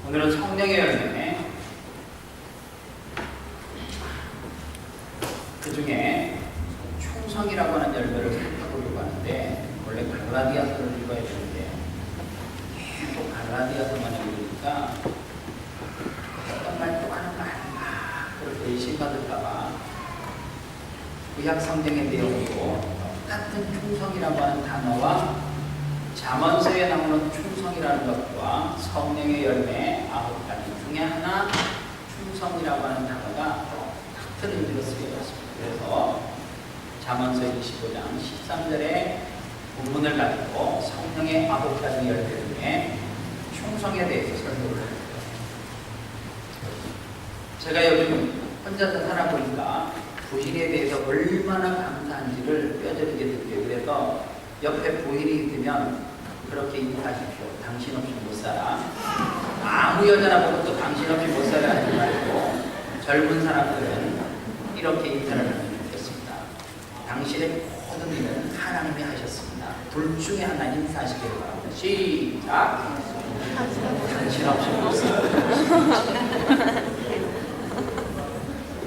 오늘은 성령의 열매, 그 중에 충성이라고 하는 열매를 살펴보려고 하는데, 원래 갈라디아서를 읽어야 되는데 계속 갈라디아서만 읽으니까 어떤 말 또 하는 거 아닌가 그렇게 의심받을까봐 구약 성경의 내용으로 똑같은 충성이라고 하는 단어와 잠언서에 나오는 충성이라는 것과 성령의 열매 9가지 중에 하나 충성이라고 하는 단어가 같은 의미로 쓰여졌습니다. 그래서 잠언서 25장 13절에 본문을 가지고 성령의 9가지 열매 중에 충성에 대해서 설명을 합니다. 제가 요즘 혼자서 살아보니까 부인에 대해서 얼마나 감사한지를 뼈저리게 느껴요. 그래서 옆에 부인이 있으면 그렇게 인사하십시오. 당신 없이 못 살아. 아무 여자나 보고 또 당신 없이 못 살아 하지 말고 젊은 사람들은 이렇게 인사를 하면 좋겠습니다. 당신의 모든 일은 하나님이 하셨습니다. 둘 중에 하나 인사하시길 바랍니다. 시작! 당신 없이 못 살아.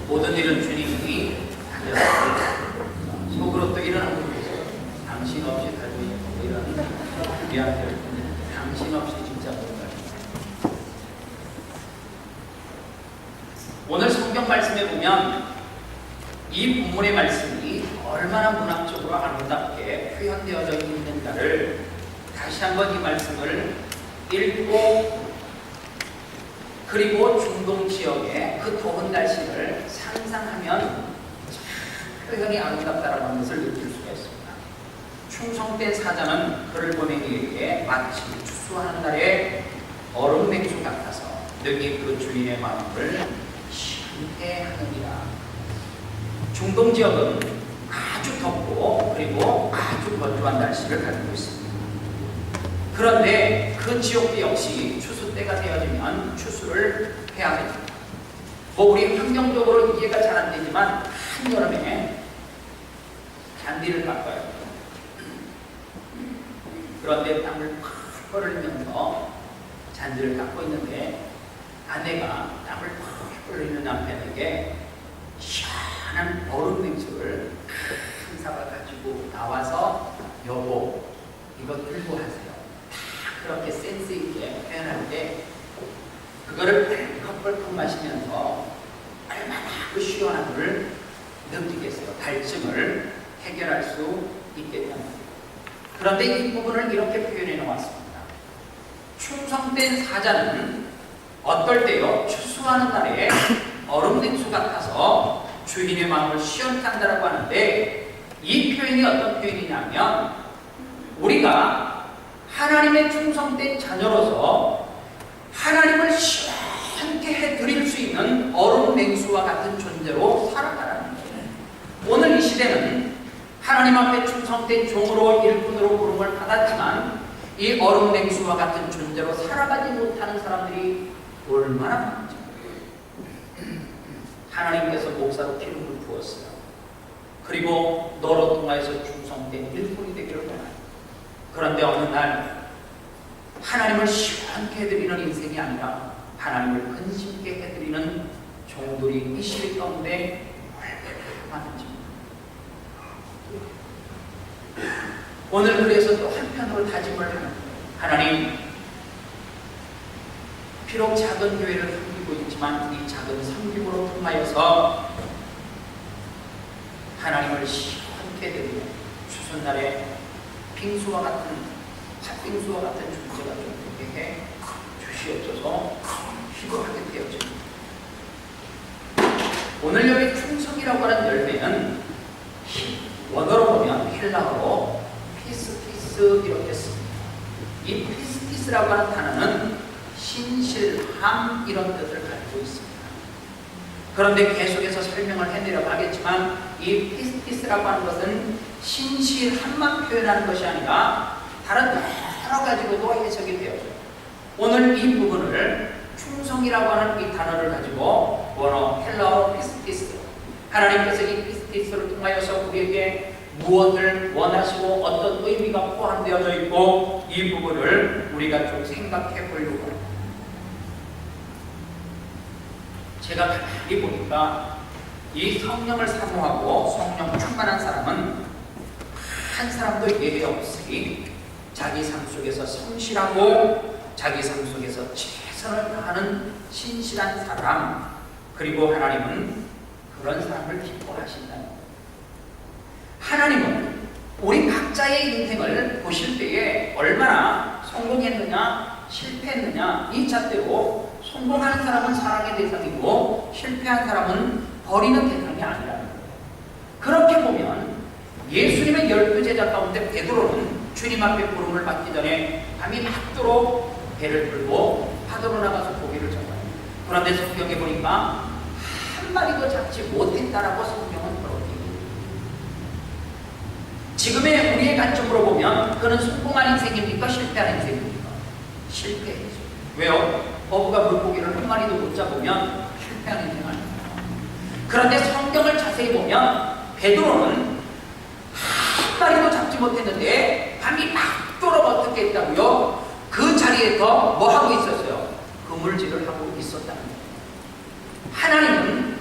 모든 일은 주님이 하셨습니다. 속으로 또 일어나고 있어요. 당신 없이 살고 있고 이런 미안해요. 당신 없이 진짜 못 살아요. 오늘 성경 말씀에 보면 이 본문의 말씀이 얼마나 문학적으로 아름답게 표현되어져 있는가를 다시 한번 이 말씀을 읽고 그리고 중동 지역의 그 더운 날씨를 상상하면 표현이 아름답다라는 것을 느낄 수가 있습니다. 충성된 사자는 그를 보낸 이에게 마치 추수하는 날의 얼음 맹수 같아서 능히 그 주인의 마음을 시원케 하느니라. 중동 지역은 아주 덥고 그리고 아주 건조한 날씨를 가지고 있습니다. 그런데 그 지역도 역시 추수 때가 되어지면 추수를 해야 됩니다. 우리 환경적으로 이해가 잘 안 되지만 한여름에 잔디를 깎아야 합니다. 그런데 땀을 팍 흘리면서 잔디를 깎고 있는데 아내가 땀을 팍 흘리는 남편에게 시원한 얼음 냉수를 한 사발 가지고 나와서 여보 이거 들고 하세요. 그렇게 센스 있게 표현할 때 그거를 펄펄 마시면서 얼마나 그 시원함을 느끼겠어요. 갈증을 해결할 수 있겠다. 그런데 이 부분을 이렇게 표현해 놓았습니다. 충성된 사자는 어떨 때요 추수하는 날에 얼음 냉수 같아서 주인의 마음을 시원케 한다라고 하는데 이 표현이 어떤 표현이냐면 우리가 하나님의 충성된 자녀로서 하나님을 시원케 해드릴 수 있는 얼음 냉수와 같은 존재로 살아가라는 거예요. 오늘 이 시대는 하나님 앞에 충성된 종으로 일꾼으로 부름을 받았지만 이 얼음 냉수와 같은 존재로 살아가지 못하는 사람들이 얼마나 많은지. 하나님께서 목사로 기름을 부었어요. 그리고 너로 통하여서 충성된 일꾼이 되기를 원합니다. 그런데 어느 날 하나님을 시원케 해드리는 인생이 아니라 하나님을 근심케 해드리는 종들이 이 시대 가운데 얼마나 많은지. 오늘 그래서 또 한편으로 다짐을 하는 거예요. 하나님, 비록 작은 교회를 섬기고 있지만 이 작은 섬김으로 통하여서 하나님을 시원케 해드리는 추수날에 빙수와 같은 팥빙수와 같은 존재가 좀 되게 해 주시옵소서. 기도하게 되어집니다. 오늘 여기 충성이라고 하는 열매는 원어로 보면 헬라어로 피스티스 이렇게 씁니다. 이 피스티스라고 하는 단어는 신실함 이런 뜻을 가지고 있습니다. 그런데 계속해서 설명을 해내려 가겠지만 이 피스티스라고 하는 것은 신실함만 표현하는 것이 아니라 다른 여러 가지로도 해석이 되어져요. 오늘 이 부분을 충성이라고 하는 이 단어를 가지고 원어 헬라어 피스티스, 하나님께서 이 피스티스를 통하여서 우리에게 무엇을 원하시고 어떤 의미가 포함되어져 있고 이 부분을 우리가 좀 생각해 보려고 합니다. 제가 가만히 보니까 이 성령을 사모하고 성령 충만한 사람은 한 사람도 예외 없이 자기 삶 속에서 성실하고 자기 삶 속에서 최선을 다하는 신실한 사람, 그리고 하나님은 그런 사람을 기뻐하신다는 거예요. 하나님은 우리 각자의 인생을 보실 때에 얼마나 성공했느냐 실패했느냐 이 잣대로 성공하는 사람은 사랑의 대상이고 실패한 사람은 버리는 대상이 아니라는 거예요. 그렇게 보면 예수님의 12제자 가운데 베드로는 주님 앞에 부름을 받기 전에 밤이 맑도록 배를 들고 파도로 나가서 고기를 잡아요. 그런데 성경에 보니까 한 마리도 잡지 못했다라고 성경은 그렇게 얘기해요. 지금의 우리의 관점으로 보면 그는 성공한 인생입니까? 실패한 인생입니까? 실패했죠. 왜요? 어부가 물고기를 한 마리도 못 잡으면 실패한 인생 아닙니까? 그런데 성경을 자세히 보면 베드로는 한 마리도 잡지 못했는데 밤이 맑도록 어떻게 했다고요? 그 자리에서 뭐 하고 있었어요? 그물질을 하고 있었다는 거예요. 하나님은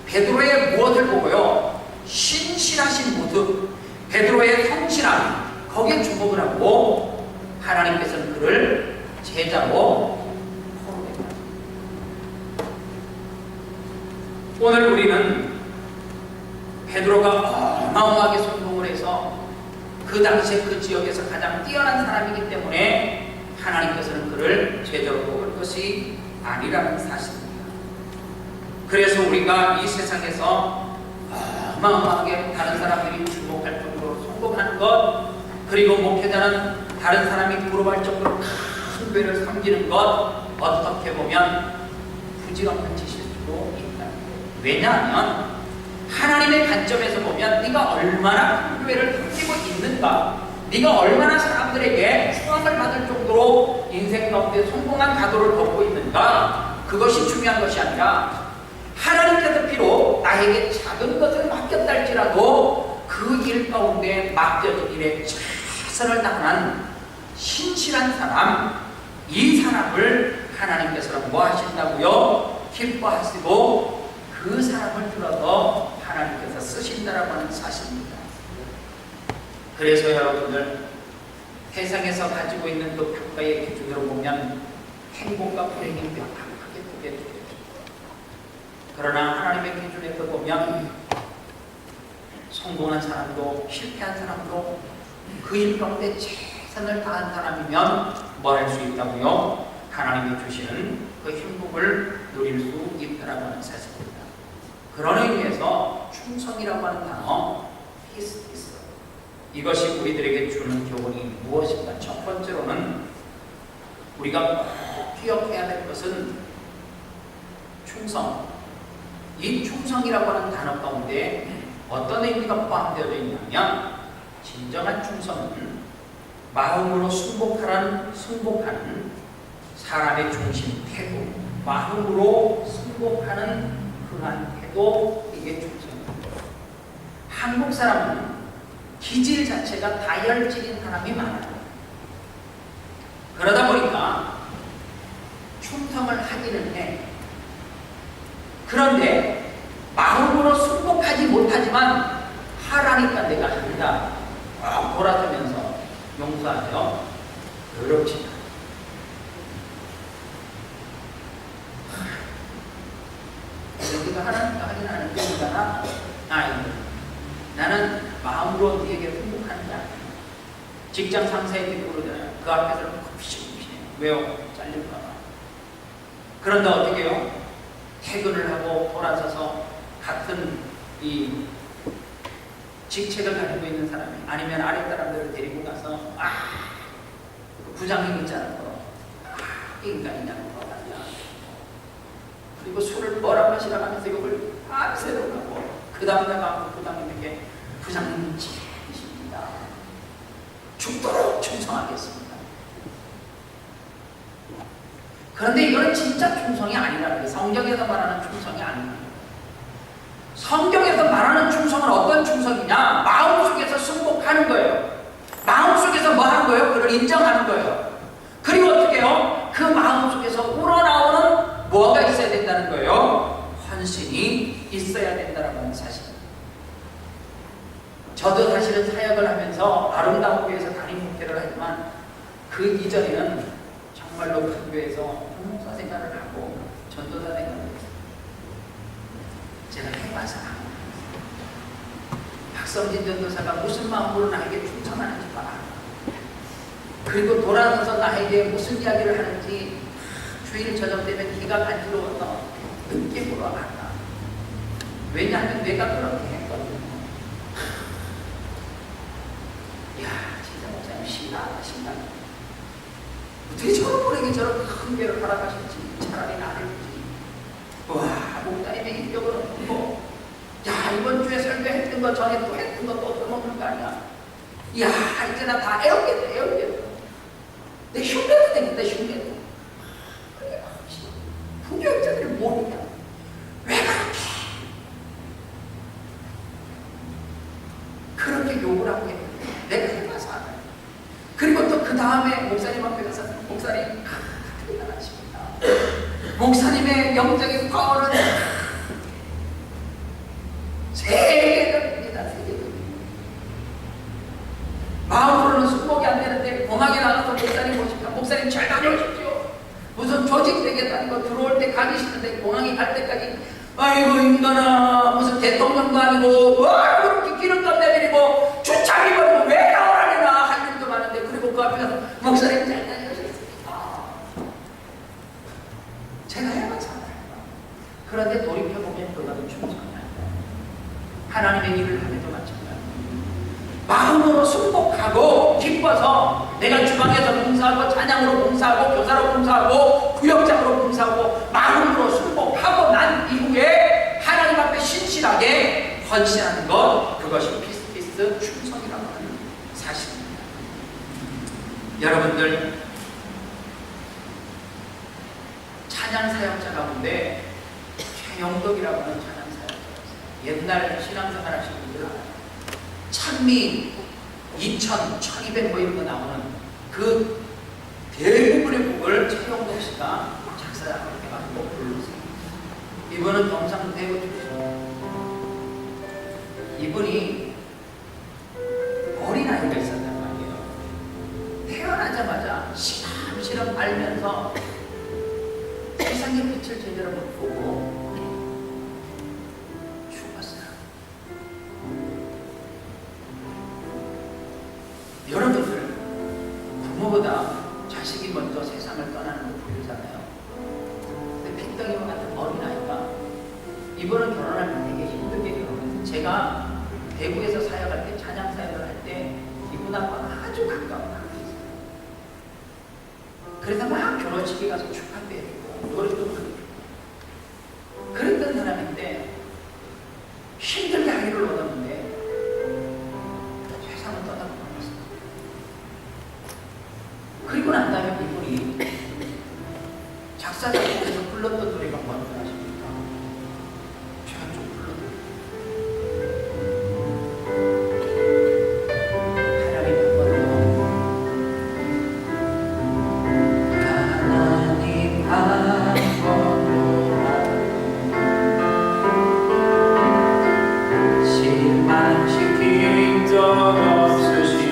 베드로의 무엇을 보고요? 신실하신 모습, 베드로의 성실함, 거기에 주목을 하고 하나님께서는 그를 제자로 포함했다. 오늘 우리는 베드로가 어마어마하게 성공을 해서 그 당시에 그 지역에서 가장 뛰어난 사람이기 때문에 하나님께서는 그를 제자로 뽑을 것이 아니라는 사실입니다. 그래서 우리가 이 세상에서 어마어마하게 다른 사람들이 주목할 정도로 성공하는 것, 그리고 목회자는 다른 사람이 부러워할 정도로 큰 교회를 섬기는 것, 어떻게 보면 부질없는 짓일 수도 있다. 왜냐하면 하나님의 관점에서 보면 네가 얼마나 큰 교회를 섬기고 있는가, 네가 얼마나 사람들에게 추앙을 받을 정도로 인생 가운데 성공한 가도를 걷고 있는가, 그것이 중요한 것이 아니라 하나님께서 비록 나에게 작은 것을 맡겼다 할지라도 그 일 가운데 맡겨진 일에 최선을 다하는 신실한 사람, 이 사람을 하나님께서는 뭐 하신다고요? 기뻐하시고 그 사람을 들어서 하나님께서 쓰신다라고 하는 사실입니다. 그래서 여러분들 세상에서 가지고 있는 그 평가의 기준으로 보면 행복과 불행이 명확하게 보게 됩니다. 그러나 하나님의 기준에서 보면 성공한 사람도 실패한 사람도 그 일 가운데 최선을 다한 사람이면 뭐 할 수 있다고요? 하나님이 주시는 그 행복을 누릴 수 있다라고 하는 사실입니다. 그런 의미에서 충성이라고 하는 단어, 피스티스, 이것이 우리들에게 주는 교훈이 무엇인가? 첫 번째로는 우리가 기억해야 될 것은 충성. 이 충성이라고 하는 단어 가운데 어떤 의미가 포함되어 있냐면, 진정한 충성은 마음으로 승복하는 사람의 중심 태도, 마음으로 승복하는 그러한 태도, 이게 충성입니다. 한국 사람은 기질 자체가 다혈질인 사람이 많아요. 그러다 보니까 충성을 하기는 해. 그런데 마음으로 승복하지 못하지만 하라니까 내가 한다, 돌아서면서 용서하죠. 그렇지 않아요. 우리가 하라니까 하긴 하는데 우리가 나는 마음으로 네게 승복하는 자. 직장 상사에게 그러잖아요. 그 앞에서는 굽신굽신해요. 왜요? 잘릴까 봐. 그런데 어떻게 해요? 퇴근을 하고 돌아서서 같은 이 직책을 가지고 있는 사람이, 아니면 아랫 사람들을 데리고 가서 그 부장님 있잖아요. 인간이냐고 말이야. 그리고 술을 뭐라 마시라고 하면서 욕을 밤새도록 하고, 그 다음날 가고 부장님에게 부장님은 진심입니다. 죽도록 충성하겠습니다. 그런데 이거는 진짜 충성이 아니라는 게, 성경에서 말하는 충성이 아닙니다. 성경에서 말하는 충성은 어떤 충성이냐? 마음속에서 승복하는 거예요. 마음속에서 뭐 하는 거예요? 그걸 인정하는 거예요. 그리고 어떻게 해요? 그 마음속에서 우러나오는 뭐가 있어야 된다는 거예요? 헌신이 있어야 된다는 사실입니다. 저도 사실은 사역을 하면서 아름다운 교회에서 담임 목회를 하지만 그 이전에는 정말로 큰 교회에서 봉사 생활을 하고 전도사 생활을 했어요. 제가 해봐서 박성진 전도사가 무슨 마음으로 나에게 충성하는지 봐. 그리고 돌아서서 나에게 무슨 이야기를 하는지 주일 저녁 되면 귀가 간지러워서 늦게 물어봤다. 왜냐하면 내가 그렇게 했거든. 이야, 진짜 목사님 신나다. 어떻게 저런 분에게 저런 큰 교회를 허락하실지. 차라리 나를 주지. 와, 목사님의 인격은 뭐, 야, 이번 주에 설교했던 거 전에 또 했던 거 또 써먹는 거 아니야. 이야, 이제 나 다 애웠겠다. 내 흉내도 되겠다, 흉내도. 부교육자들이 모르냐. 왜 그렇게 욕을 하고 했는데 내가 해봐서 알아요. 그리고 또 그 다음에 목사님 앞에 가서 목사님 대단하십니다. 목사님의 영적인 파워는 세계적입니다. 마음으로는 순복이 안 되는데 공항에 나가서 목사님 모십니다. 목사님 잘 다녀오십시오. 무슨 조직 되겠다는 거 들어올 때 가기 싫은데 공항에 갈 때까지 아이고 인간아 무슨 대통령도 아니고 와 그렇게 기름값 내밀이고 주차비 벌고 왜 나오라니나 할 일도 많은데 그리고 그 앞에 가서 목사님 잘 다녀오셨습니다. 제가 해봤잖아요. 그런데 돌이켜보면 그거는 충성이 아니에요. 하나님의 일을 하면도 마찬가지예요. 마음으로 순복하고 기뻐서 내가 주방에서 봉사하고 찬양으로 봉사하고 교사로 봉사하고 구역장으로 봉사하고 마음으로 순복하고 난 이후에 하나님 앞에 신실하게 헌신하는 것 그것이 피스티스 충성이라고 하는 사실입니다. 여러분들 찬양 사역자 가운데 최영덕이라고 하는 찬양 사역자가 있어요. 옛날 신앙생활 하시는 분들 알아요. 찬미 2000, 1200 뭐 이런 거 나오는 그 대부분의 곡을 최영덕 씨가 작사해가지고 불렀어요. 이분은 경상대우 출신. 이분이 어린아이가 있었단 말이에요. 태어나자마자 시름시름 앓면서 세상의 빛을 제대로 못 보고 여러분들 부모보다 자식이 먼저 세상을 떠나는 거 보이잖아요. 근데 핏덩이와 같은 어린아이가 이번은 결혼할 때 되게 힘들게 결혼했어요. 제가 대구에서 사역할 때 찬양 사역을 할 때 이분하고 아주 가까운 관계였어요. 그래서 막 결혼식에 가서 축하도 해주고 노래도 부르고 그랬던 사람인데 힘들게 아이를 얻었는데 세상을 떠나고 그리고 난 다음에 이분이 작사, 작곡해서 불렀던 노래가 뭔지 아십니까? 제가 좀 하나님 한 번도 실망시킨 적 없으시고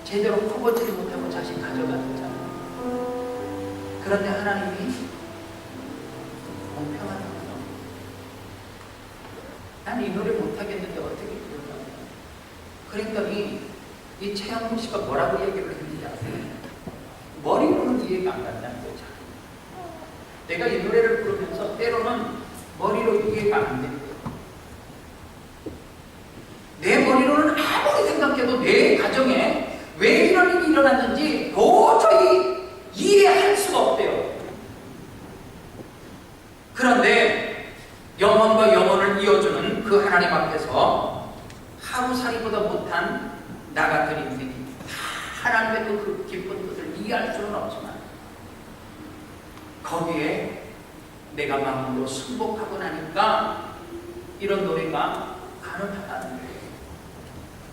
제대로 커버지를 못하고 자식 가져갔잖아요. 그런데 하나님이 공평하다고 나는 이 노래 못하겠는데 어떻게 부르냐고. 그랬더니 이 최영국 씨가 뭐라고 얘기를 했는지 아세요? 머리로는 이해가 안 간다는 거죠. 내가 이 노래를 부르면서 때로는 머리로 이해가 안 된대요. 내 머리로는 아무리 생각해도 내 가정에 왜 이런 일이 일어났는지 도저히 이해할 수가 없대요. 그런데 영혼과 영혼을 이어주는 그 하나님 앞에서 하루살이보다 못한 나 같은 인생이 하나님의 그 기쁜 뜻을 이해할 수는 없지만 거기에 내가 마음으로 승복하고 나니까 이런 노래가 가능하다는 거예요.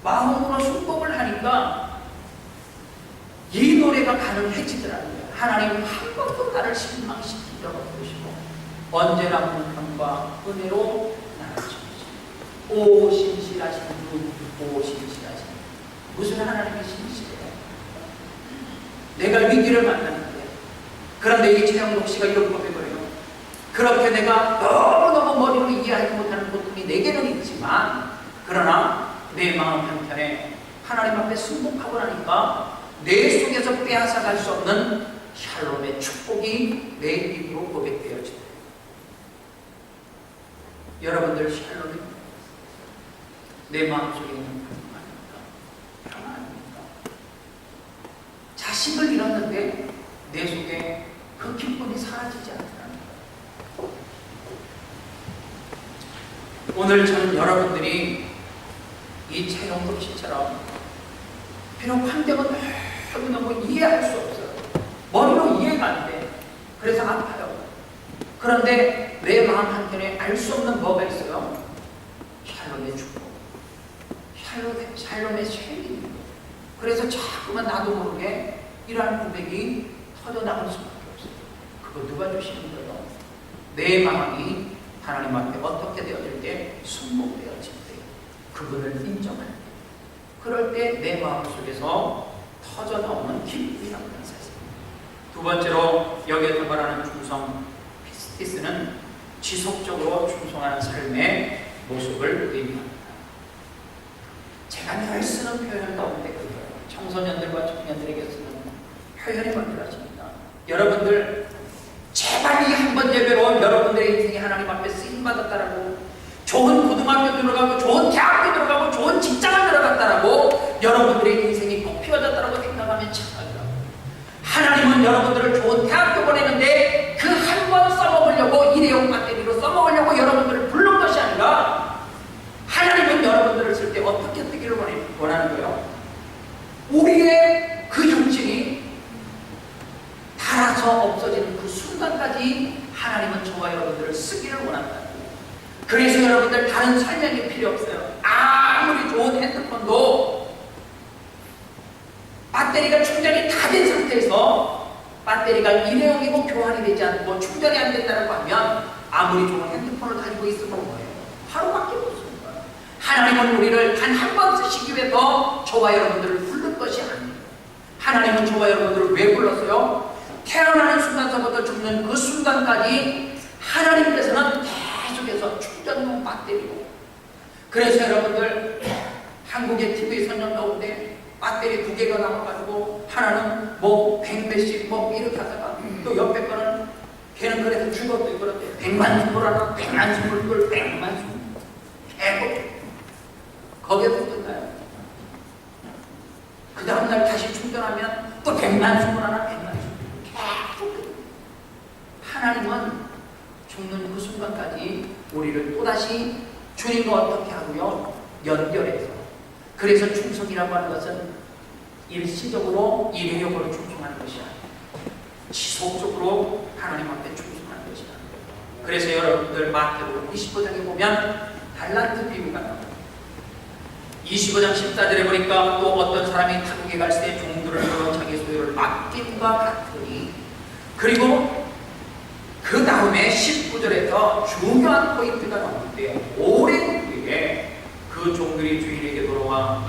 마음으로 승복을 하니까 이 노래가 가능해지더라는 거예요. 하나님 한 번도 나를 실망시킨 적 없으시고 언제나 공평과 은혜로 나를 지키시고 오 신실하신 분, 오 신실하신 분. 무슨 하나님이 신실해요? 내가 위기를 만났는데 그런데 이 최영록 씨가 이런 고백을 해요. 그렇게 내가 너무너무 머리로 이해하지 못하는 고통이 내게는 있지만 그러나 내 마음 한켠에 하나님 앞에 승복하고 나니까 내 속에서 빼앗아갈 수 없는 샬롬의 축복이 내 입으로 고백되어진다. 여러분들 샬롬이 내 마음속에 있는 평안입니까? 자식을 잃었는데 내 속에 그 기쁨이 사라지지 않더라는 거예요. 오늘 저는 여러분들이 이 최영록 씨처럼 비록 환경은 너무 이해할 수 없어요. 머리로 이해가 안 돼. 그래서 아파요. 그런데 내 마음 한켠에 알 수 없는 뭐가 있어요? 샬롬의 축복, 샬롬의 쉐리. 그래서 자꾸만 나도 모르게 이러한 고백이 터져나갈 수밖에 없어요. 그거 누가 주시는 거예요? 내 마음이 하나님 앞에 어떻게 되어질 때 순복되어질 때 그분을 인정할 때 그럴 때 내 마음속에서 터져나오는 기쁨이라고 하는 사실. 두 번째로 여기에서 말하는 충성 피스티스는 지속적으로 충성하는 삶의 모습을 의미합니다. 제가 늘 쓰는 표현 가운데 그거예요. 청소년들과 청년들에게 쓰는 표현이 만들어집니다. 여러분들 제발 이 한 번 예배로 여러분들의 인생이 하나님 앞에 쓰임받았다라고 좋은 고등학교 들어가고 좋은 대학교 들어가고 좋은 직장을 들어갔다라고 여러분들의 인생이 꼭 피워졌다라고 생각하면 착각이라고. 하나님은 여러분들을 좋은 대학교 보내는데 그 한 번 써먹으려고 일회용 배터리로 써먹으려고 여러분들을 부른 것이 아니라 하나님은 여러분들을 쓸 때 어떻게 쓰기를 원하는 거예요? 우리의 그 육신이 닳아서 없어지는 그 순간까지 하나님은 저와 여러분들을 쓰기를 원한다. 그래서 여러분들 다른 설명이 필요 없어요. 아무리 좋은 핸드폰도 배터리가 충전이 다 된 상태에서 배터리가 일회용이고 교환이 되지 않고 충전이 안 된다고 하면 아무리 좋은 핸드폰을 가지고 있으면 뭐예요? 하루밖에 못 쓰는 거예요. 하나님은 우리를 단 한 번 쓰시기 위해서 저와 여러분들을 부른 것이 아니에요. 하나님은 저와 여러분들을 왜 불렀어요? 태어나는 순간서부터 죽는 그 순간까지 하나님께서는 계속해서 충전용 배터리고. 그래서 여러분들 한국의 TV 선전 가운데 배터리 2개가 나와가지고 하나는 뭐 100몇십 뭐 이렇게 하다가 또 옆에 거는 걔는 그래서 죽어도 이거를 100만 스물 하나 100만 스물 100만 스물 계속 거기에서 끝나요. 그 다음날 다시 충전하면 또 100만 스물 하나 100만 스물 계속. 하나님은 죽는 그 순간까지 우리를 또다시 주님과 어떻게 하고요? 연결해서. 그래서 충성이라고 하는 것은 일시적으로 일회용으로 충성하는 것이 아니에요. 지속적으로 하나님 앞에 충성하는 것이다. 그래서 여러분들 마태복음 25장에 보면 달란트 비유가 나옵니다. 25장 14절에 보니까 또 어떤 사람이 타국에 갈 때 종들을 불러 자기 소유를 맡김과 같으니. 그리고 그 다음에 19절에서 중요한 포인트가 나오는데요. 오랜 후에 그 종들이 주인에게 돌아와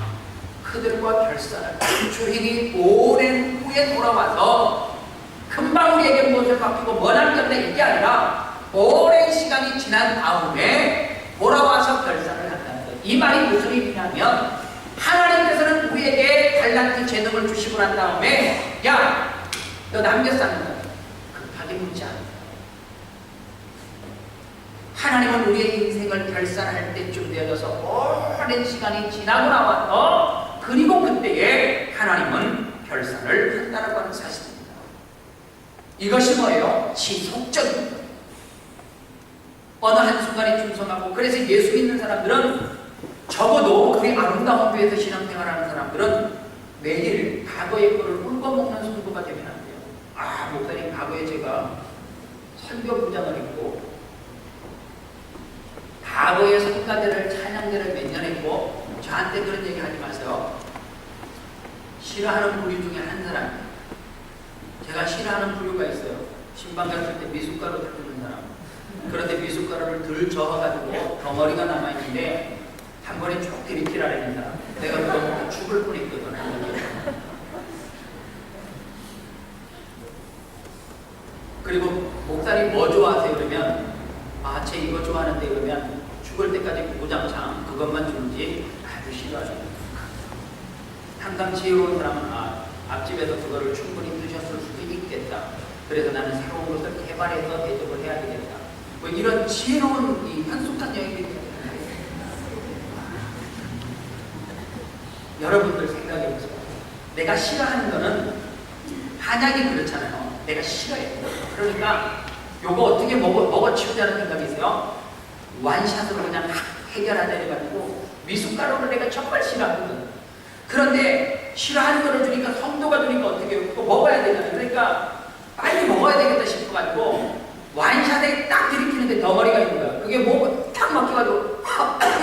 그들과 결산을. 주인이 오랜 후에 돌아와서 금방 우리에게 무엇을 맡기고 뭐 남겼네 이게 아니라 오랜 시간이 지난 다음에 돌아와서 결산을 한다는 거예요. 이 말이 무슨 의미냐면 하나님께서는 우리에게 달란트 재능을 주시고 난 다음에 야, 너 남겼었는다. 급하게 묻지 않아요. 하나님은 우리의 인생을 결산할 때쯤 되어져서 오랜 시간이 지나고 나와서 그리고 그때에 하나님은 결산을 한다라고 하는 사실입니다. 이것이 뭐예요? 지속적인 거예요. 어느 한순간에 충성하고. 그래서 예수 믿는 사람들은 적어도 그의 아름다운 교회에서 신앙생활하는 사람들은 매일 과거의 거를 울거먹는 성도가 되면 안 돼요. 아, 목사님, 과거에 제가 선교부장을 했고, 과거의 성가대를, 찬양대를 몇 년 했고, 저한테 그런 얘기 하지 마세요. 싫어하는 부류 중에 한 사람, 제가 싫어하는 부류가 있어요. 신방 갔을 때 미숫가루 닦는 사람. 그런데 미숫가루를 덜 저어가지고 덩어리가 남아있는데 한 번에 쭉 들이키라는 사람. 내가 그거 먹고 죽을 뻔했거든. 그리고 목사님 뭐 좋아하세요? 그러면 아, 쟤 이거 좋아하는데 그러면 죽을 때까지 고장창 그것만 주는지 아주 싫어하죠. 항상 지혜로운 사람은 아, 앞집에서 그거를 충분히 드셨을 수도 있겠다. 그래서 나는 새로운 것을 개발해서 대접을 해야 되겠다. 뭐 이런 지혜로운 이 현숙한 여인들이 여러분들 생각해보세요. 내가 싫어하는 거는 한약이 그렇잖아요. 내가 싫어해. 그러니까 요거 어떻게 먹어치우자는 생각이세요? 완샷으로 그냥 해결하자 해가지고 미숫가루를 내가 정말 싫어하거든. 그런데 싫어하는 거를 주니까 성도가 주니까 어떻게 해요? 그거 먹어야 되잖아요. 그러니까 빨리 먹어야 되겠다 싶어가지고 완샷에 딱 들이키는데 덩어리가 있는 거야. 그게 목을 탁 막혀가지고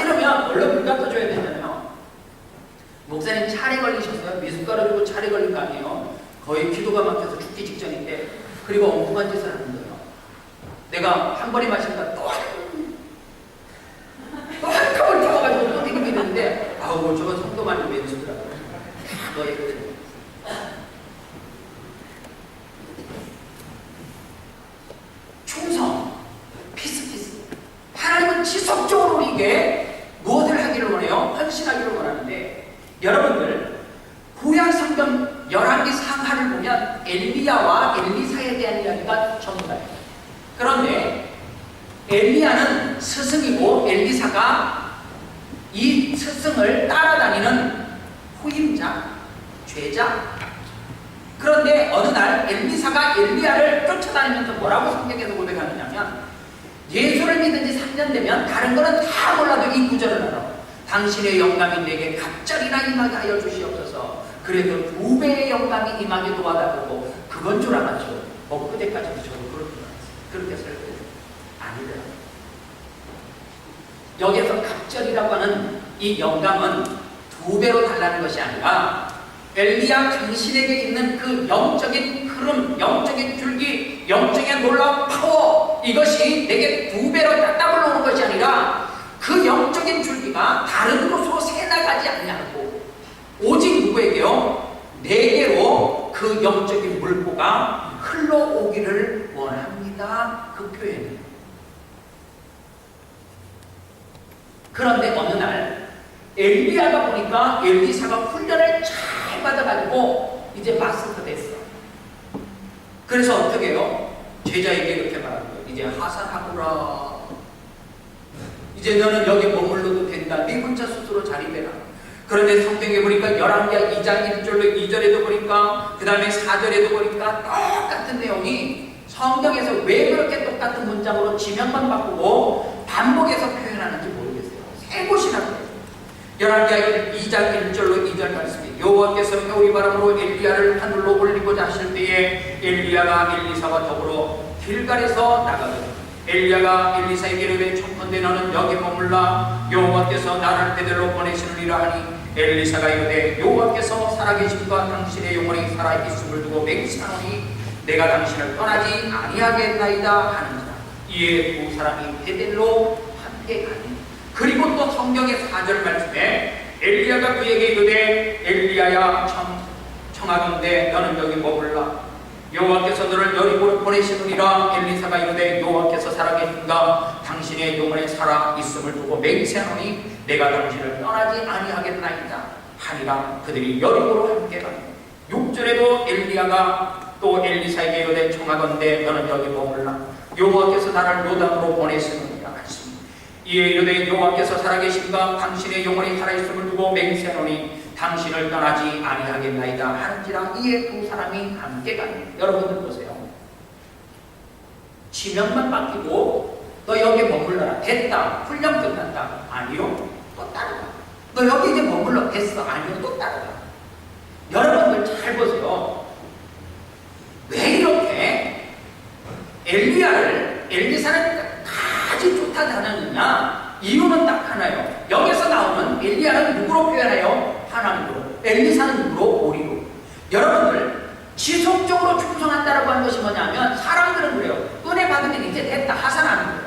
이러면 얼른 문 닫아줘야 되잖아요. 목사님 차례 걸리셨어요? 미숫가루 주고 차례 걸린 거 아니에요? 거의 기도가 막혀서 죽기 직전인데 그리고 엉뚱한 짓을 하는 거예요. 내가 한 번에 마시니까 또 한 컵을 태워가지고 또 땡기게 되는데 아우 저건 성도만이 왼수더라고요. 다 너의 거예요. 충성, 피스. 하나님은 지속적으로 우리에게 무엇을 하기를 원해요? 헌신하기를 원하는데 여러분들 구약 성경 열왕기 상하를 보면 엘리야와 엘리사에 대한 이야기가 전부다예요. 그런데 엘리야는 스승이고 엘리사가 이 스승을 따라다니는 후임자, 죄자. 그런데 어느 날 엘리사가 엘리야를 쫓아다니면서 뭐라고 성경에서 고백하느냐면 예수를 믿은 지 3년 되면 다른 거는 다 몰라도 이 구절을 알아. 당신의 영감이 내게 갑자기나 임하게 하여 주시옵소서. 그래도 2배의 영감이 임하게 도와달라고 그건 줄 알았죠. 그때까지도 저도 그렇게 알았어요. 그렇게 설교해요. 아니더라고요. 여기서 갑절이라고 하는 이 영감은 2배로 달라는 것이 아니라 엘리야 당신에게 있는 그 영적인 흐름, 영적인 줄기, 영적인 놀라운 파워 이것이 내게 2배로 딱 올라오는 것이 아니라 그 영적인 줄기가 다른 곳으로 새나가지 않냐고 오직 누구에게요? 내게로 그 영적인 물고가 흘러오기를 원합니다. 그 표현이에요. 그런데 어느 날 엘리야가 보니까 엘리사가 훈련을 잘 받아가지고 이제 마스터 됐어. 그래서 어떻게 해요? 제자에게 이렇게 말하는 거예요. 이제 하산하거라. 이제 너는 여기 머물러도 된다. 네 혼자 스스로 자립해라. 그런데 성경에 보니까 열왕기하 2장 1절로 2절에도 보니까 그 다음에 4절에도 보니까 똑같은 내용이 성경에서 왜 그렇게 똑같은 문장으로 지명만 바꾸고 반복해서 표현하는지 모르겠어요. 세 곳이나 그래요. 열왕기하 2장 1절로 2절 말씀이 여호와께서 겨울이 바람으로 엘리야를 하늘로 올리고자 하실 때에 엘리야가 엘리사와 더불어 길갈에서 나가거든. 엘리야가 엘리사에게 이르되 청컨대 너는 여기 머물라. 여호와께서 나를 베들로 보내시느니라 하니 엘리사가 이르되 여호와께서 살아계심과 당신의 영혼이 살아있음을 두고 맹세하노니 내가 당신을 떠나지 아니하겠나이다 하는지라. 이에 2 사람이 베들로 함께 가니 그리고 또 성경의 4절 말씀에 엘리야가 그에게 이르되 엘리야야 청하건대 너는 여기 머물라. 여호와께서 너를 여리고로 보내시느니라. 엘리사가 이르되 여호와께서 살아계신가 당신의 영혼에 살아있음을 두고 맹세하노니 내가 당신을 떠나지 아니하겠나이다 하니라. 그들이 여리고로 함께 가니 6절에도 엘리야가 또 엘리사에게 이르되 청하건대 너는 여기 머물라. 여호와께서 나를 요단으로 보내시느니라 하시니 이에 이르되 여호와께서 살아계신가 당신의 영혼이 살아있음을 두고 맹세하노니 당신을 떠나지 아니하겠나이다 하는지라. 이에 2 사람이 함께 가니 여러분들 보세요. 지명만 바뀌고 너 여기 머물러라. 됐다. 훈련 끝났다. 아니요. 또 따라가. 너 여기 이제 머물러 됐어. 아니요, 또 따라가. 여러분들 잘 보세요. 왜 이렇게 엘리사는 아주 좋다 다녔느냐? 이유는 딱 하나요. 여기서 나오는 엘리야는 누구로 표현해요? 하나님으로. 엘리사는 누구로? 오리로. 여러분들 지속적으로 충성한다라고 하는 것이 뭐냐면, 사람들은 그래요. 은혜 받으면 이제 됐다, 하산하는 거예요.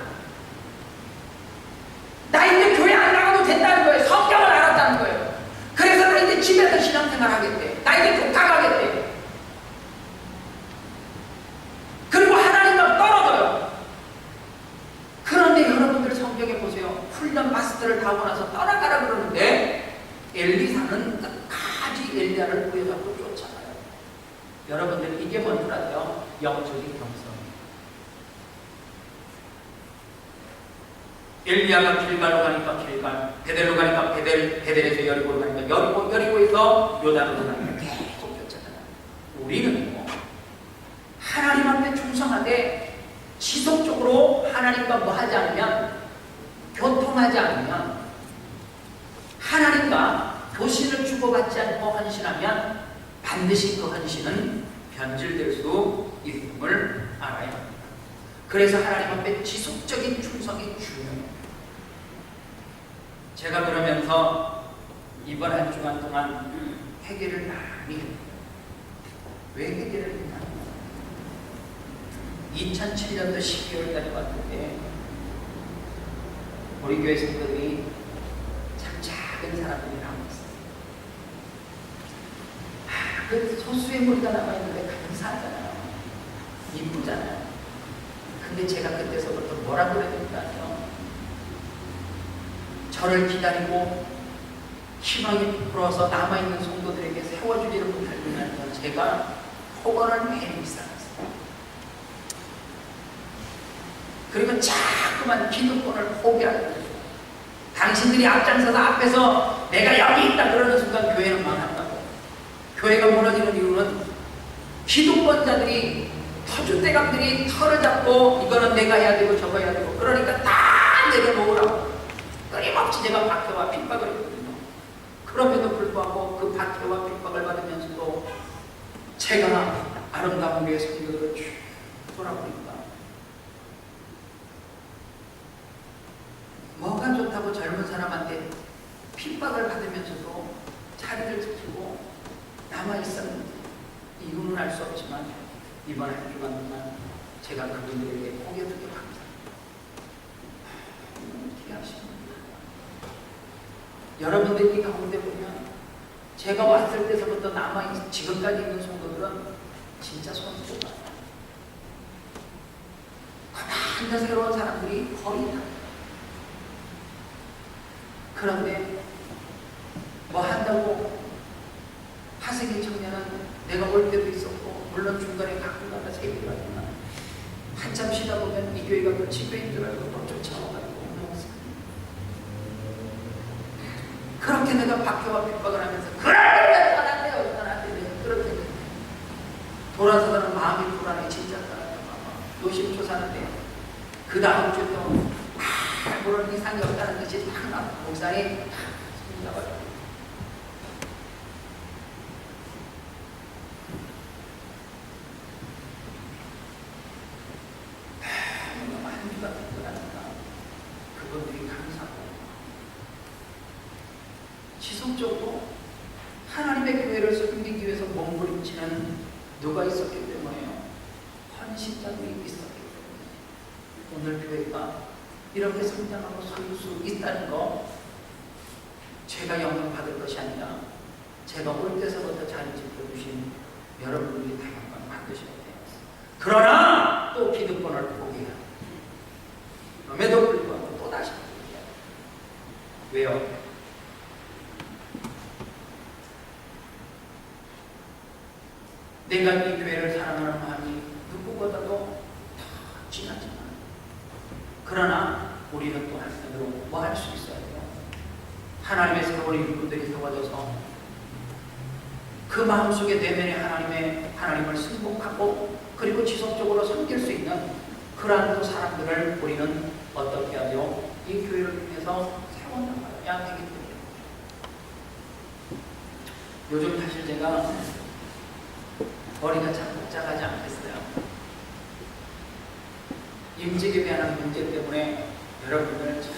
나 이제 교회 안 나가도 된다는 거예요. 성경을 알았다는 거예요. 그래서 나 이제 집에서 신앙생활 하겠대. 나 이제 독학하겠대. 그리고 하나님과 떨어져요. 그런데 여러분들 성경에 보세요. 훈련 마스터를 다 하고 나서 떠나가라 그러는데 엘리사는 끝까지 엘리야를 부여잡고 쫓아가요. 여러분들 이게 뭔 줄 아세요? 영적인 경성. 엘리야가 길갈로 가니까 길갈, 베델로 가니까 베델, 베델에서 여리고로 가니까 여리고, 여리고에서 요단으로 가니까 계속 쫓아가요. 우리는 뭐 하나님 앞에 충성하되 지속적으로 하나님과 뭐 하지 않으면, 교통하지 않으면, 하나님과 교신을 주고받지 않고 헌신하면 반드시 그 헌신은 변질될 수 있음을 알아야 합니다. 그래서 하나님 앞에 지속적인 충성이 중요해요. 제가 그러면서 이번 한 주간 동안 회개를 많이 했어요. 왜 회개를 했냐? 2007년도 12월 달에 왔을 때 우리 교회 성도들이 참 작은 사람들이 남아있어요. 그 소수의 무리가 남아있는데 감사하잖아요. 이쁘잖아요. 근데 제가 그때서부터 뭐라고 그래야 될까요? 저를 기다리고 희망이 부풀어서 남아있는 성도들에게 세워주지를 못하면서 제가 폭언을 매일 쌓았어요. 그리고 자꾸만 기득권을 포기하는 거죠. 당신들이 앞장서서 앞에서 내가 여기 있다 그러는 순간 교회는 망한다고. 교회가 무너지는 이유는 기득권자들이, 터줏대감들이 털을 잡고 이거는 내가 해야 되고 저거 해야 되고, 그러니까 다 내려놓으라고 끊임없이 제가 박해와 핍박을 했거든요. 그럼에도 불구하고 그 박해와 핍박을 받으면서도 제가 아름다운 교회 성도들을 쭉 돌아보니까 뭐가 좋다고 젊은 사람한테 핍박을 받으면서도 자리를 지키고 남아있었는지 이유는 알 수 없지만 이번 한 주간 동안 제가 그분들에게 고개 들게 감사합니다. 귀하십니다. 여러분들이 가운데 보면 제가 왔을 때서부터 남아있는 지금까지 있는 성도들은 진짜 손수가 가만히 새로운 사람들이 거의 다. 그런데 뭐 한다고 하생의 청년은 내가 올 때도 있었고, 물론 중간에 가끔가다 세비를 하지만 한참 쉬다 보면 이 교회가 그 집회인 줄 알고 또 쫓아와가지고 그렇게 내가 박해와 핍박을 하면서 그럴 떠난대요, 떠난대요. 그렇게 돌아서는 마음이 불안해. 진짜 떠난대요. 노심초 사는데 그 다음 주에 또 그런 이상이 없다는 것이 딱 나와. 목사님 손잡아요. 한 주가 듣고 나니까 그분들이 감사하고 지속적으로 하나님의 교회를 섬기기 위해서 몸부림치는 누가 있었기 때문에요. 헌신자들이 있었기 때문에 오늘 교회가 이렇게 성장하고 설 수 있다는 거, 제가 영광 받을 것이 아니라 제가 올 때서부터 자리 지켜주신 여러분들이 다 영광 받으셔야 돼요. 그러나 또 기득권을 포기해야 돼요. 그럼에도 불구하고 또 다시 포기해야 돼요. 왜요? 내가 이 교회를 사랑하는 마음이 누구보다도 더 진하지만, 그러나 우리는 또 한편으로 뭐 할 수 있어야 돼요? 하나님의 새로운 일꾼들이 세워져서 그 마음속에 내면에 하나님을 승복하고 그리고 지속적으로 섬길 수 있는 그러한 또 사람들을 우리는 어떻게 하죠? 이 교회를 통해서 세워나가야 되기 때문에 요즘 사실 제가 머리가 참 복잡하지 않겠어요. 임직에 대한 문제 때문에 여러분들 참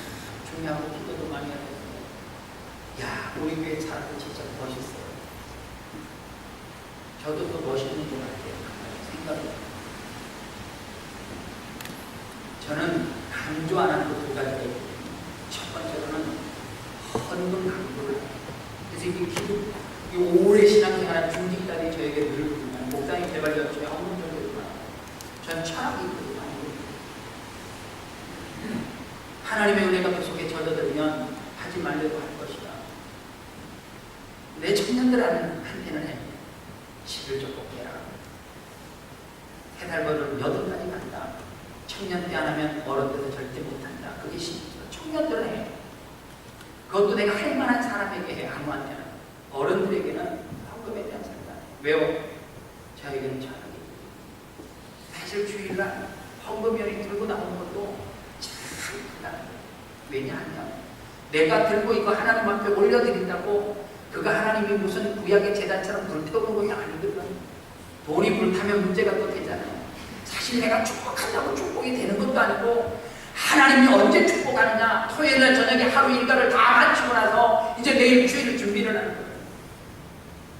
중요하고 기도도 많이 하고 있어요. 야, 우리 교회 사람들 진짜 멋있어요. 저도 또 멋있는 것 같아요. 생각이. 저는 강조 안 하는 것 두 가지가 있거든요. 첫 번째로는 헌금 강조를 해요. 그래서 이 기도, 이 오래 신앙생활한 중직자들이 저에게 늘 부르면 목사님 제발 저쪽에 헌금 좀 해주라. 전 철학이 있거든요. 하나님의 은혜가 그 속에 젖어들면 하지 말래도 할 것이다. 내 청년들한테는 해. 11조 꼭 해라. 해달버를 8가지 간다. 청년 때 안 하면 어른 때도 절대 못한다. 그게 신이죠. 청년들은 해. 그것도 내가 할 만한 사람에게 해. 아무한테는. 어른들에게는 헌금에 대한 생각. 왜요? 저에게는 철학이. 사실 주일날 헌금연이 들고 나오는 것도 참 크다. 왜냐하면 내가 들고 이거 하나님 앞에 올려드린다고 그가 하나님이 무슨 구약의 제단처럼 불태우는 것이 아니거든. 돈이 불타면 문제가 또 되잖아요. 사실 내가 축복한다고 축복이 되는 것도 아니고 하나님이 언제 축복하느냐. 토요일날 저녁에 하루 일과를 다 마치고 나서 이제 내일 주일을 준비를 하는 거예요.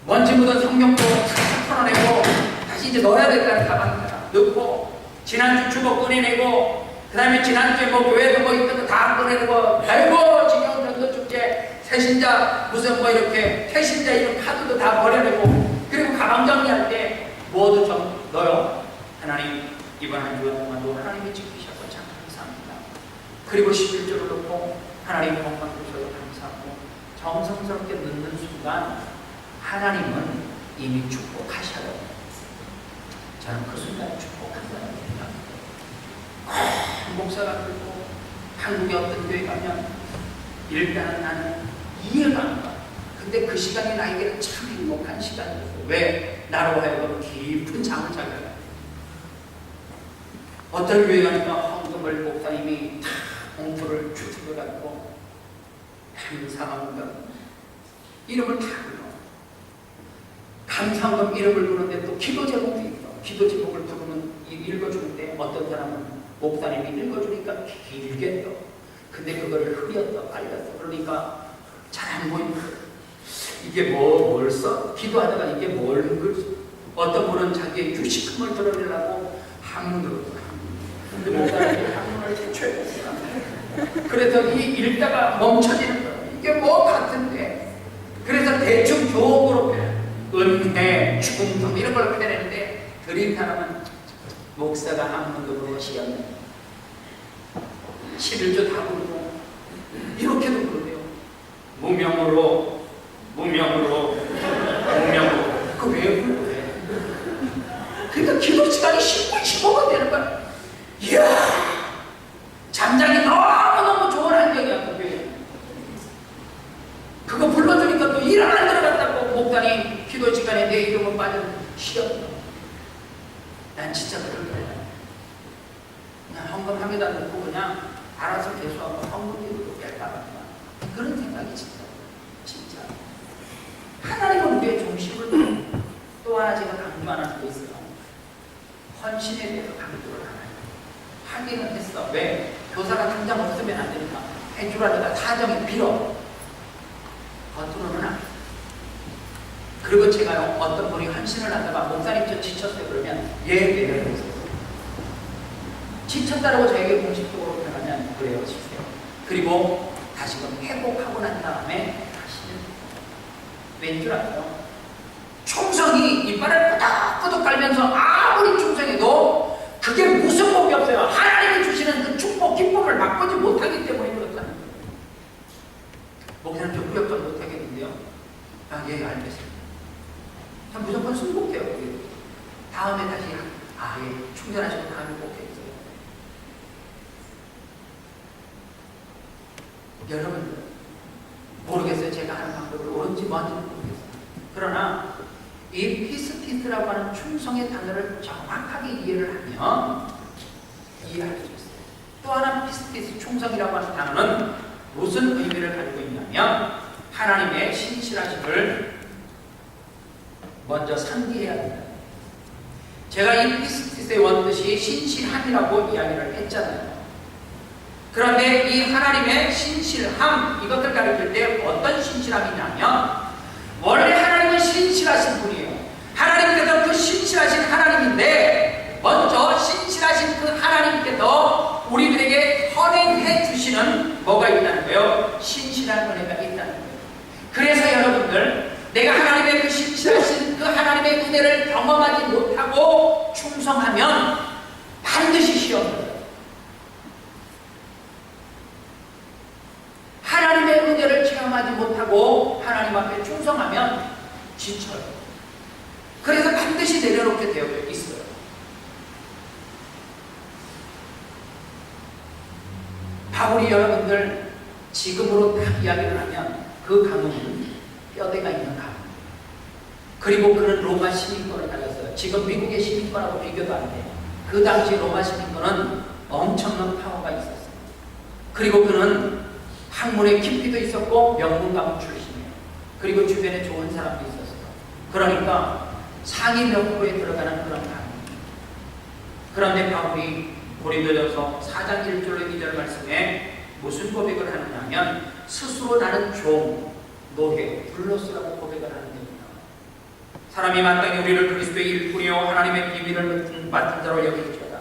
먼지 묻은 성경도 탁 털어내고 다시 이제 넣어야 될까는 가방에다 넣고 지난주 주보 꺼내내고 그 다음에 지난주에 뭐 교회도 뭐 있던 거 다 꺼내내고 아이고 지금 전도축제 새신자 무슨 뭐 이렇게 태신자 이런 카드도 다 버려내고 그리고 가방 정리할 때 뭐도 좀 넣어요. 하나님 이번 한 주간 동안도 하나님이 지키셔서 참 감사합니다. 그리고 11조를 넣고 하나님 건강 주셔서 감사하고 정성스럽게 넣는 순간 하나님은 이미 축복하셔요. 저는 그 순간 축복한다는 생각입니다. 목사가 그리고 한국의 어떤 교회 가면 일단은 나는 이해가 안 가. 근데 그 시간이 나에게는 참 행복한 시간이었어요. 왜? 나로 하여금 깊은 잠을 자게 해요. 어떤 교회 가니까 헌금을 목사님이 다 봉투를 주트려 갖고 감사합니다 이름을 다 불러. 감사헌금 이름을 부르는데 또 기도 제목도 있어. 기도 제목을 부르면 읽어주는데 어떤 사람은 목사님이 읽어주니까 길게 떠. 근데 그거를 흐렸어, 빨렸어. 그러니까 잘 안 보이는 거예요. 이게 뭘 써? 기도하다가 이게 뭘 써? 어떤 분은 자기의 유식금을 드러내려고 한문으로 써. 근데 목사님이 한문을 대초해봤어. 그랬더니 읽다가 멈춰지는 거예요. 이게 뭐 같은데. 그래서 대충 조옥으로 은혜, 충성 이런 걸 표현했는데 드린 사람은 목사가 한문으로 시였네. 11조 다 부르고 이렇게도 부르네요. 무명으로 그 왜 불러요? 그러니까 기도 시간이 10분 15분 되는 거야. 이야 잠자기 너무너무 좋은 환경이야. 그거 불러주니까 또 일 안 들어갔다고 목사님 기도 시간에 내 이름은 빠진 시였어. 난 진짜 그럴 거야. 그냥 헌금합니다 놓고 그냥 알아서 개수하고 헌금기도 뺄까 그런 생각이 진짜 하나님은 왜 중심을 또 하나 제가 강조 안 하고 있어요. 헌신에 대해서 강조를 하기는 했어. 왜? 교사가 당장 없으면 안 되니까 해주라니까 사정이 빌어. 겉으로는 안 해. 그리고 제가요 어떤 분이 헌신을 하다가 목사님 저 지쳤어요 그러면 내려놓으세요. 지쳤다라고 저에게 공식적으로 표현하면 그래요 지세요. 그리고 다시금 회복하고 난 다음에 다시는 왠줄 알아요? 충성이 이빨을 끄덕끄덕 깔면서 아무리 충성해도 그게 무슨 복이 없어요. 하나님이 주시는 그 축복 기쁨을 맛보지 못하기 때문에 그렇다는 거예요. 목사님 저 구역 좀 못하겠는데요. 아, 예 알겠습니다. 전 무조건 승복해요. 다음에 다시 예, 충전하시고 다음에 꼭 해주세요. 여러분들 모르겠어요. 제가 하는 방법이 옳은지 뭔지는 모르겠어요. 그러나 이 피스티스라고 하는 충성의 단어를 정확하게 이해를 하면 이해할 수 있어요. 또 하나 피스티스 충성이라고 하는 단어는 무슨 의미를 가지고 있냐면 하나님의 신실하심을 먼저 상기해야 된다. 제가 이 피스티스의 원뜻이 신실함이라고 이야기를 했잖아요. 그런데 이 하나님의 신실함, 이것을 가르칠 때 어떤 신실함이냐면, 원래 하나님은 신실하신 분이에요. 하나님께서 그 신실하신 하나님인데, 먼저 신실하신 그 하나님께서 우리들에게 선행해 주시는 뭐가 있다는 거예요? 신실한 은혜가 있다는 거예요. 그래서 여러분들, 내가 하나님의 그 신실하신 그 하나님의 은혜를 경험하지 못하고 충성하면 반드시 시험을, 하나님의 은혜를 체험하지 못하고 하나님 앞에 충성하면 지쳐요. 그래서 반드시 내려놓게 되어 있어요. 바울이 여러분들 지금으로 딱 이야기를 하면 그 가문은 뼈대가 있는 가문. 그리고 그는 로마 시민권을 가졌어요. 지금 미국의 시민권하고 비교도 안 돼요. 그 당시 로마 시민권은 엄청난 파워가 있었어요. 그리고 그는 학문의 깊이도 있었고 명문 가문 출신이에요. 그리고 주변에 좋은 사람도 있었어요. 그러니까 상위 몇 프로에 들어가는 그런 가문. 그런데 바울이 고린도전서 4장 1절로 2절 말씀에 무슨 고백을 하느냐 하면, 스스로 나는 종, 노예, 블로스라고 고백을 하는 겁니다. 사람이 마땅히 우리를 그리스도의 일꾼이요 하나님의 비밀을 맡은 자로 여기지어다.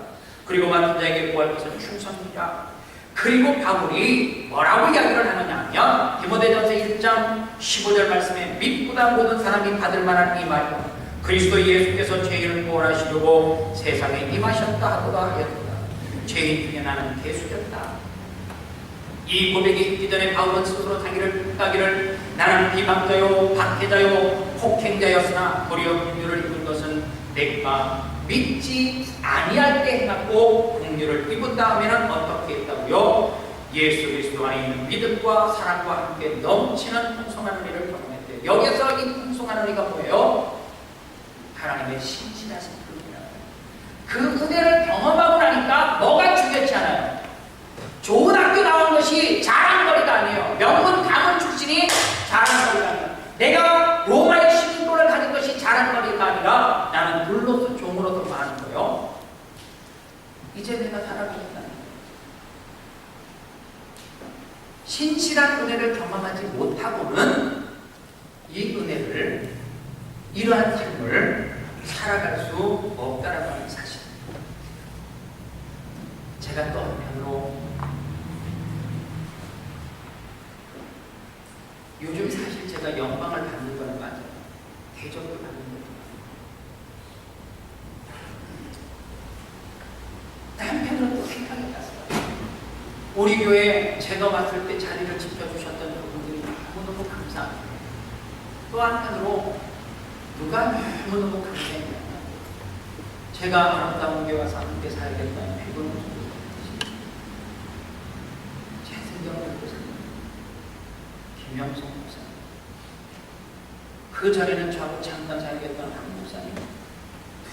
그리고 맡은 자에게 구할 것은 충성이다. 그리고 바울이 뭐라고 이야기를 하느냐 하면, 디모데전서 1장 15절 말씀에 믿보다 모든 사람이 받을 만한 이 말이다. 그리스도 예수께서 죄인을 구원하시려고 세상에 임하셨다 하도다 하였다. 죄인 중에 나는 대수였다. 이 고백이 있기 전에 바울은 스스로 자기를 따기를 나는 비방자요 박해자요 폭행자였으나 도리어 긍휼을 입은 것은 내가 믿지 아니할 때 해놨고, 긍휼을 입은 다음에는 어떻게 했다고요? 예수 그리스도 안에 있는 믿음과 사랑과 함께 넘치는 풍성한 은혜를 경험했대요. 여기서 이 풍성한 은혜가 뭐예요? 하나님의 신실하신 그 은혜를 경험하고 나니까 뭐가 중요치 않아요. 좋은 학교 나온 것이 자랑거리가 아니에요. 명문 가문 출신이 자랑거리가 아니에요. 내가 로마의 시민권을 가진 것이 자랑거리가 아니라 나는 불로서 종으로서 많은 거예요. 이제 내가 살아가겠다는 거예요. 신실한 은혜를 경험하지 못하고는 이 은혜를, 이러한 삶을 살아갈 수 없다라고 하는 사실. 제가 또 한편으로 요즘 사실 제가 영광을 받는 거는 맞아요. 대접을 받는 거예요. 한편으로 또 생각이 났어요. 우리 교회 제가 왔을 때 자리를 지켜주셨던 분들이 너무너무 감사합니다. 또 한편으로 누가 너무너무 감사했냐면, 제가 아름다운 교회 와서 함께 살겠다는 피곤한 소리, 제 생각을 듣고 삽니다. 김영성 목사님, 그 전에는 저하고 잠깐 살겠던 한 목사님,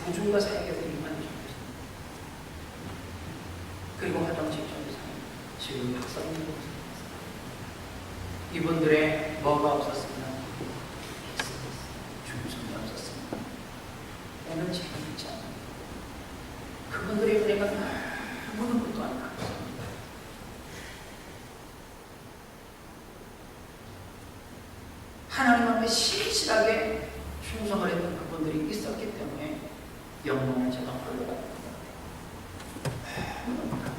두 주가 살겠다 일만 해주셨습니다. 그리고 화정식 전도사님, 지금 박사님 목사님, 이분들의 뭐가 없었습니다. 중성이 없었습니다. 오늘 제가 믿지 않아요. 그분들의 은혜가 너무너무 또한 감사합니다. 하나님 앞에 신실하게 충성을 했던 그분들이 있었기 때문에 영광을 제가 홀로 받는 것 같아요. 너무 감사합니다.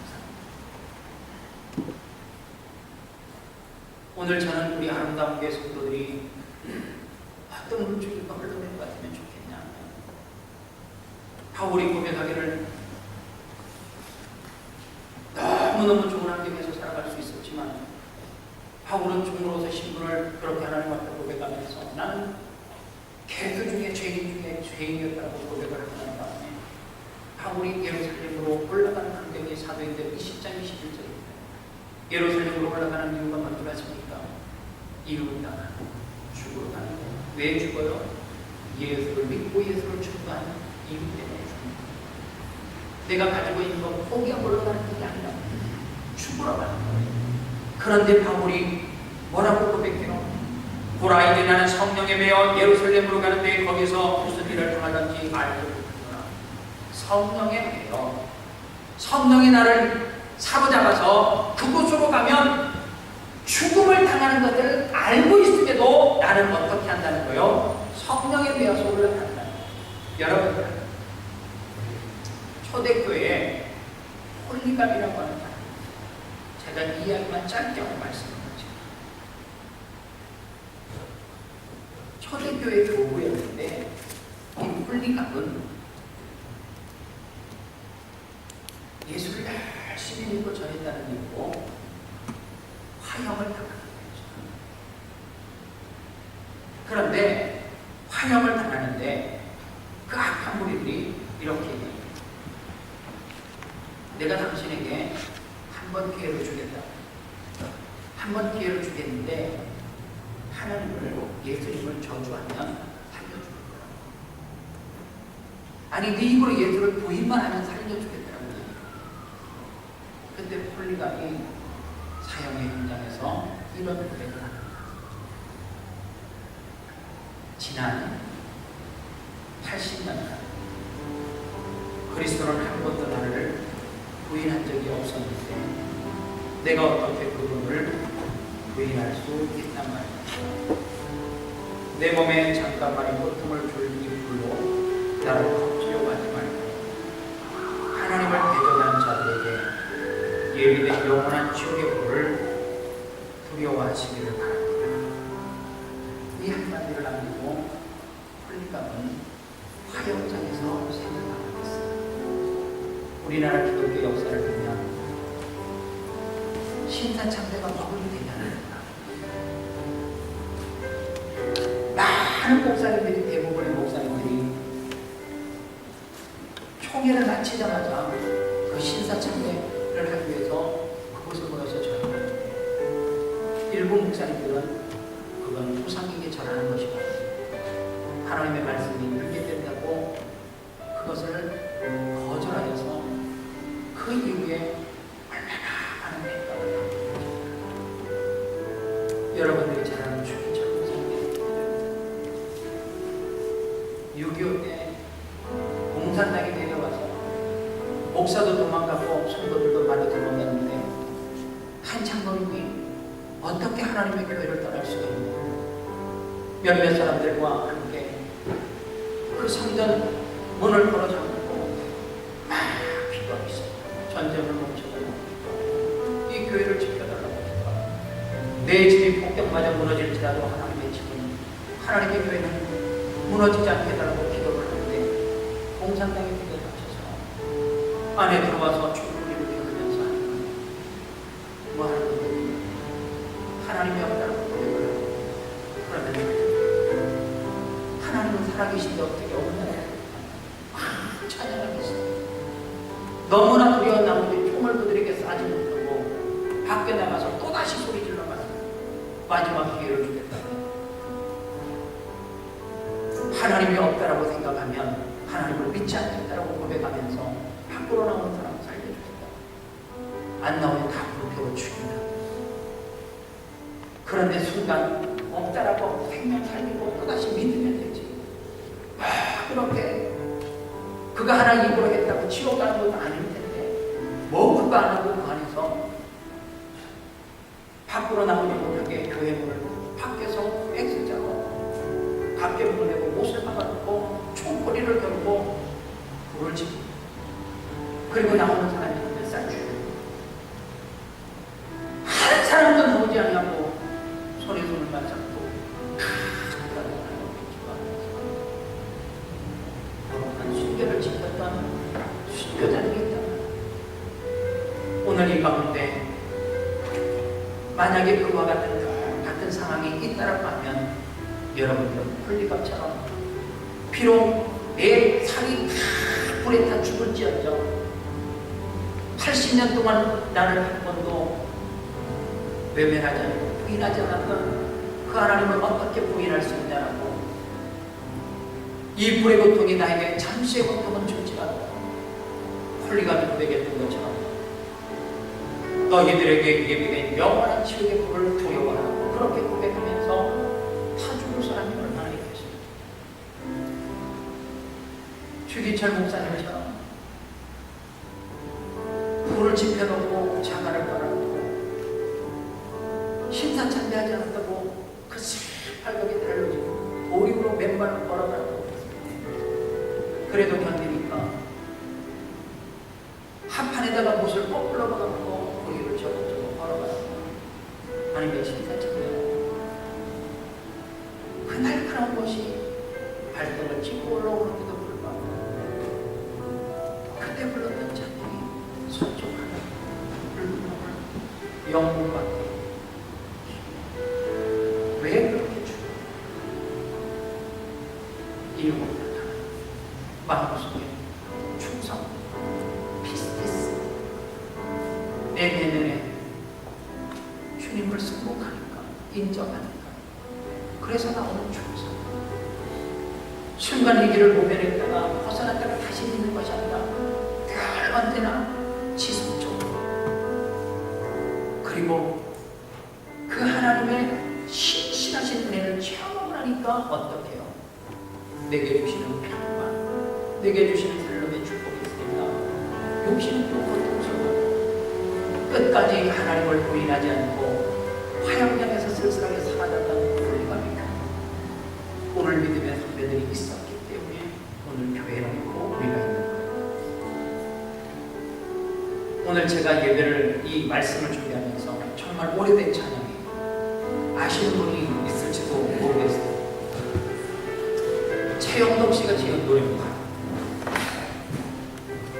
오늘 저는 우리 아름다운 교회 성도들이 어떤 물줄기가 흘러내는 것 같으면 좋겠냐. 바울이 고백하기를 너무너무 좋은 환경에서 살아갈 수 있었지만, 바울은 종으로서 신분을 그렇게 하나님 앞에 고백하면서 나는 개수 중에 죄인 중에 죄인이었다고 고백을 하는 다음에 바울이 예루살렘으로 올라가는 환경이 사도행전 20장 21절입니다. 예루살렘으로 올라가는 이유가 뭔지 아십니까? 이유는 다 죽으러 가는 거예요. 왜 죽어요? 예수를 믿고 예수를 전도하는 이유 때문에 죽습니다. 내가 가지고 있는 건 포기하고 올라가는 게 아니라 죽으러 가는 거예요. 그런데 바울이 뭐라고 고백해요? 불아이들이 나는 성령에 매여 예루살렘으로 가는데 거기서 무슨 일을 당하든지 알지 못하노라. 성령에 매여 성령이 나를 사로잡아서 그곳으로 가면 죽음을 당하는 것을 알고 있음에도 나는 어떻게 한다는 거요? 성령에 매여서 올라간다는 거예요. 여러분, 초대교회에 홀리감이라고 하는 사람, 제가 이 이야기만 짧게 말씀드리죠. 초대교회 교부였는데 이 홀리감은 예수를 열심히 믿고 전했다는 이유로 화형을 당하는 거죠. 그런데 화형을 당하는데 그 악한 무리들이 이렇게 얘기해요. 내가 당신에게 한 번 기회를 주겠다. 한 번 기회를 주겠는데 하나님을, 예수님을 저주하면 살려줄 거라고. 아니 네 입으로 예수를 부인만 하면 살려주겠다라고 얘기해요. 그때 폴리감이 사형의 현장에서 이런 고백을 합니다. 지난 80년간 그리스도는 한 번도 나를 부인한 적이 없었는데 내가 어떻게 그분을 부인할 수 있단 말이야. 내 몸에 잠깐만의 고통을 줄 이 불로 나를 겁주려고 하지 말고 하나님을 대적하는 자들에게 예비된 영원한 지옥의 불을 두려워하시기를 바랍니다. 이 한마디를 남기고 홀리감은 화형장에서 생각하고 있습니다. 우리나라 기독교 역사를 보면 신사참배가 먹으면 되냐는 많은 목사님들이, 대부분의 목사님들이 총회를 마치자마자 그 신사참배를 하기 위해서 그곳을 모여서 전합니다. 일부 목사님들은 그건 우상에게 절하는 것이고 하나님의 말씀이 유괴된다고 그것을 거절하여서 그 이후에 얼마나 많은 핍박을 합니다. 여러분들이 잘 아는 주기철 목사님, 6.25 때 공산당이 내려와서 목사도 도망가고 성도들도 많이 도망갔는데 한 장로님이 어떻게 하나님의 교회를 떠날 수가 있냐. 몇몇 사람들과 함께 그 성전 문을 걸어 잠그고 막 기도하고 있어요. 전쟁을 멈춰달라고, 이 교회를 지켜달라고 기도하고, 내 집이 폭격맞아 무너질지라도 하나님의 집은, 하나님의 교회는 무너지지 않게 해달라고 기도를 하는데 공산당이 기도를 하셔서 안에 들어와서 총소리를 들으면서 하는 거예요. 뭐 하는 건데 하나님이 없다고 고백을 하고, 그러면 하나님은 살아계신데 어떻게 없나요? 찬양하겠어요. 너무나 두려운 나무들이 총을 그들에게 쏴지 못하고 밖에 나가서 또다시 소리 질러가서 마지막 기회를 주겠다. 하나님이 없다라고 생각하면 하나님을 믿지 않겠다라고 고백하면서 밖으로 나오는 사람을 살려주겠다. 안 나오면 다 불태워 죽인다. 그런데 순간 없다라고 생명 살리고 또다시 믿으면 되지. 그렇게 그가 하나 입으로 했다고 지옥 가는 것도 아닐 텐데 뭐 그거 안 하고 그 안에서 밖으로 나오지 못하게 교회 문을 밖에서 X자로 밖에 문을 내고 못을 박아놓고 총꼬리를 걸고 불을 지고, 그리고 나오는 사람이 몇 살 죽여 한 사람도 나오지 않냐고 손에 손을 맞잡고 순교를 지켰던 순교자들이 있다. 오늘 이 가운데 만약에 그와 같은 상황이 있다라고 하면 여러분들은 홀리감처럼 비록 내 살이 다 불에 타 죽을지언정 80년 동안 나를 한 번도 외면하지 않고 부인하지 않았던 그 하나님을 어떻게 부인할 수 있냐라고, 이 불의 고통이 나에게 잠시의 고통은 줄지라도 홀리감이 고백했던 것처럼 너희들에게 예비된 영원한 지옥의 불을 두려워하고 그렇게 고백하면서 주기철 목사님처럼 불을 지펴놓고 자갈을 빨아놓고 심사참배하지 않았다고 그 새빨갛게 달려지고 오리로 맨발로 걸어가고 그래도 견디니까 한판에다가 못을 꼭 불러박아놓고 고기를 저것저것 걸어가고 하나님의 심사참배하고 그 날카로운 것이 발등을 찍고 올라오는데도 불구하고 그때 불렀던 찬양이 소중하다 불구하고 영웅받게 왜 그렇게 죽어? 일곱 나타나 마음속에 충성 피스티스 내 내면에 주님을 승복하니까 인정하니까 그래서 나오는 충성 순간 이 길을 모면했다가 벗어났다가 다시 믿는 것이 아니라 늘 언제나 지속적으로 그리고 그 하나님의 신실하신 은혜를 체험하고 나니까 어떻게요? 내게 주시는 평강, 내게 주시는 살림의 축복이 있습니다. 욕심은 또 고통스러워 끝까지 하나님을 부인하지 않고 화염장에서 쓸쓸하게 살아갔다는 권리감이다. 오늘 믿음의 선배들이 있었기 때문에 오늘 교회는 있고 우리가 있는 거예요. 오늘 제가 예배를 이 말씀을 준비하면서 정말 오래된 찬양이에요. 아시는 분이 있을지도 모르겠어요. 최영덕 씨가 지은 노래입니다.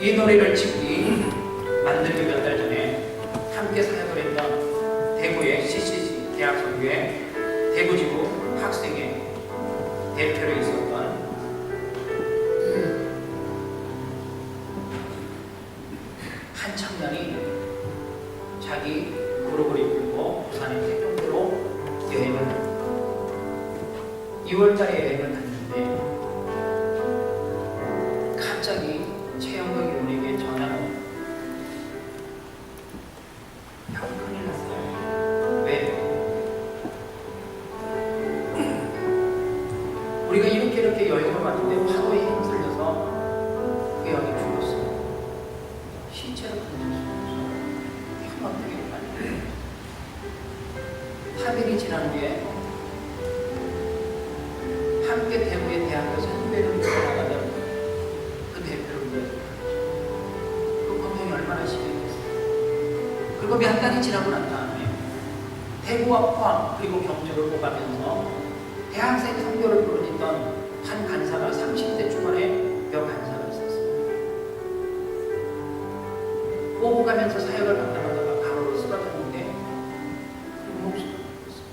이 노래를 짓기 만들기 몇 달 전에 함께 사역을 했던 대구의 CCC 대학선교회 대구지구 학생회 대표로 있었던 한 청년이 자기 그룹을 이끌고 부산의 태평도로 여행을 합니다. 2월달에 여행을 갔는데 갑자기 최영덕 이분에게 전화가 옵니다. 형 큰일 났어요. 왜? 우리가 이렇게 여행을 왔는데 파도에 힘쓸려서 그 형이 죽었어요. 시체를 건질 수 없어. 형 어떻게 빨리. 3일이 지난 뒤에 함께 대구의 대학교 선배를 나가던 그 대표를 불러서 그 고통이 얼마나 심했겠어요. 그리고 몇 달이 지나고 난 다음에 대구와 포항 그리고 경주를 오가면서 대학생 선교를 부르짖던 한 간사가 30대 중반에 몇 간사가 있었어요. 오고 가면서 사역을 감당하다가 가로로 쓰러졌는데 그 목숨을 잃었어요.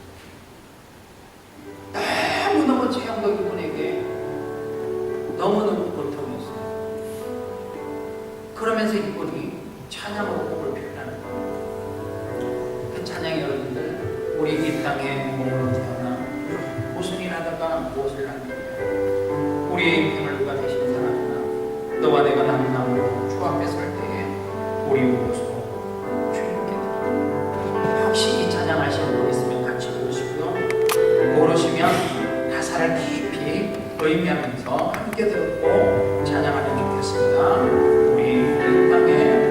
너무너무 최영덕 이분에게 너무너무 고통이었어요. 그러면서 이분이 찬양으로 복을 표현하는 거예요. 그 찬양이 여러분들 우리 이 땅에 몸으로 태어나 무슨 일 하다가 무엇을 하느냐 우리의 인생을 누가 대신 살아주나 너와 내가 남남으로 주 앞에 설 때에 우리 모습으로 주님께 드립니다. 혹시 이 찬양 하시는 분 있으면 같이 부르시고요. 모르시면 가사를 깊이 의미하면서 함께 듣고 찬양하면 좋겠습니다. 우리 이 땅에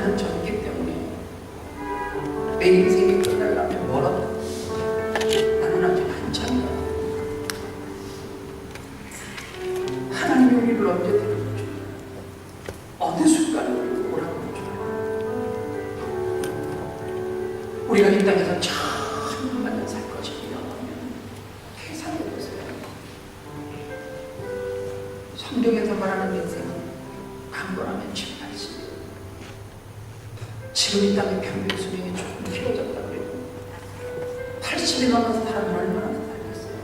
나는 젊기 때문에 내 인생이 끝나려면 멀었다. 나는 아직 한참이다. 하나님이 우리를 언제 데려오죠? 어느 순간에 우리를 오라고 그러죠? 우리가 이 땅에서 천만년 살 것이며 계산해보세요. 성경에서 말하는 인생은 강건하면 70, 80. 지금 이 땅의 평균 수명이 조금 길어졌다고 그래요. 80이 넘어서 사람은 얼마나 살겠어요.